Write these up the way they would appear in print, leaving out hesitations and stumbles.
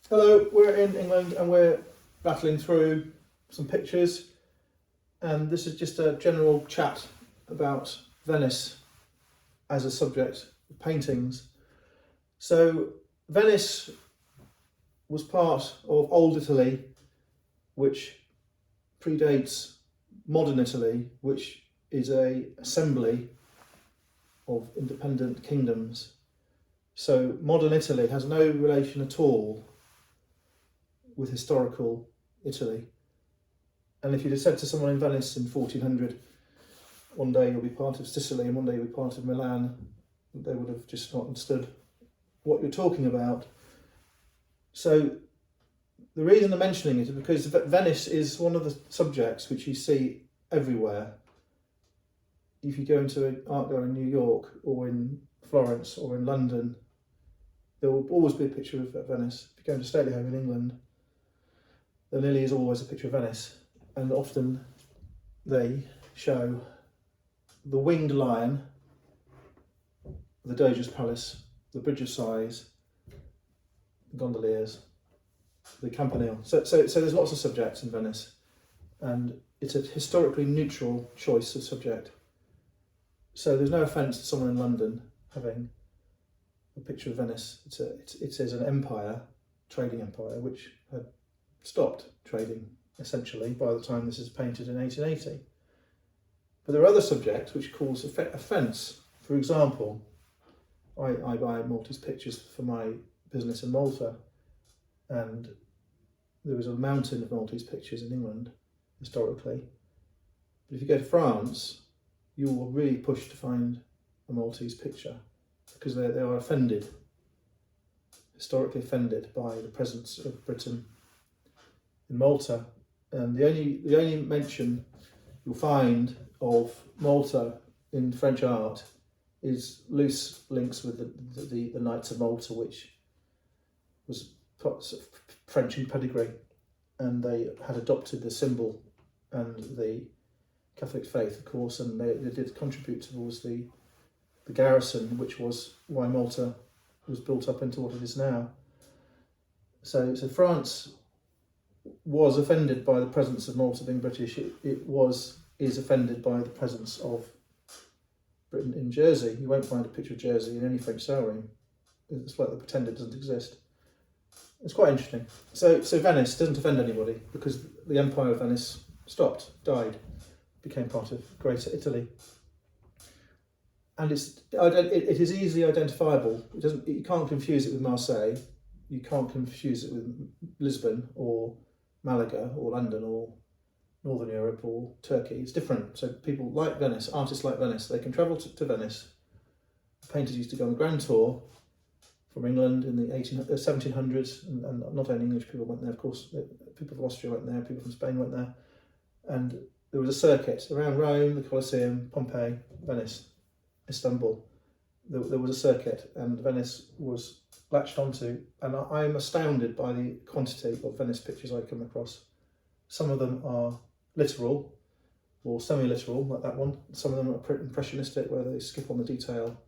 Hello, we're in England and we're battling through some pictures, and this is just a general chat about Venice as a subject of paintings. So Venice was part of Old Italy, which predates modern Italy, which is an assembly of independent kingdoms. So modern Italy has no relation at all with historical Italy. And if you'd have said to someone in Venice in 1400, one day you'll be part of Sicily and one day you'll be part of Milan, they would have just not understood what you're talking about. So the reason I'm mentioning it is because Venice is one of the subjects which you see everywhere. If you go into an art gallery in New York or in Florence or in London, there will always be a picture of Venice. If you go into Stately Home in England, there nearly is always a picture of Venice, and often they show the Winged Lion, the Doge's Palace, the Bridge of Sighs, the gondoliers, the Campanile. So there's lots of subjects in Venice, and it's a historically neutral choice of subject. So there's no offence to someone in London having a picture of Venice. It is an empire, trading empire, which had stopped trading essentially by the time this is painted in 1880. But there are other subjects which cause offence. For example, I buy Maltese pictures for my business in Malta, and there was a mountain of Maltese pictures in England historically. But if you go to France, you will really push to find a Maltese picture because they are offended, historically offended by the presence of Britain in Malta. And the only mention you'll find of Malta in French art is loose links with the Knights of Malta, which was French in pedigree, and they had adopted the symbol and the Catholic faith, of course, and they did contribute towards the garrison, which was why Malta was built up into what it is now. So France was offended by the presence of Malta being British. Is offended by the presence of Britain in Jersey. You won't find a picture of Jersey in any French sale room. It's like they pretend it doesn't exist. It's quite interesting. So Venice doesn't offend anybody because the Empire of Venice stopped, died, became part of Greater Italy, and it is easily identifiable. You can't confuse it with Marseille. You can't confuse it with Lisbon or Malaga or London or Northern Europe or Turkey. It's different. So people like Venice, artists like Venice, they can travel to Venice. Painters used to go on the Grand Tour from England in the 1700s, and not only English people went there, of course, people from Austria went there, people from Spain went there, and there was a circuit around Rome, the Colosseum, Pompeii, Venice, Istanbul. There was a circuit, and Venice was latched onto, and I'm astounded by the quantity of Venice pictures I come across. Some of them are literal or semi-literal, like that one. Some of them are impressionistic, where they skip on the detail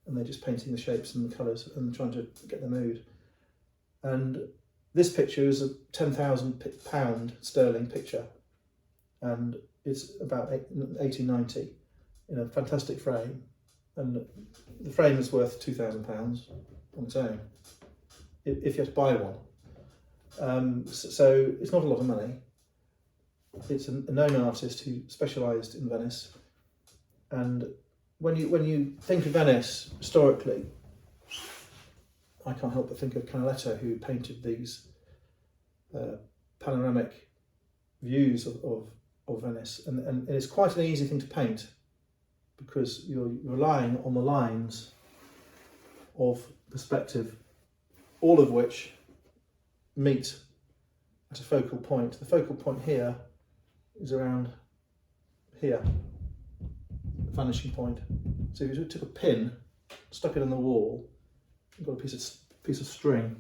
and they're just painting the shapes and the colours and trying to get the mood. And this picture is a £10,000 sterling picture, and it's about 1890 in a fantastic frame, and the frame is worth £2,000 on its own if you have to buy one. So it's not a lot of money. It's a known artist who specialised in Venice, and when you think of Venice historically, I can't help but think of Canaletto, who painted these panoramic views of Venice, and it's quite an easy thing to paint because you're relying on the lines of perspective, all of which meet at a focal point. The focal point here is around here, the vanishing point. So if you took a pin, stuck it in the wall, you've got a piece of string,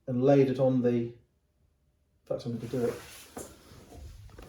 and laid it on the. In fact, I'm going to do it.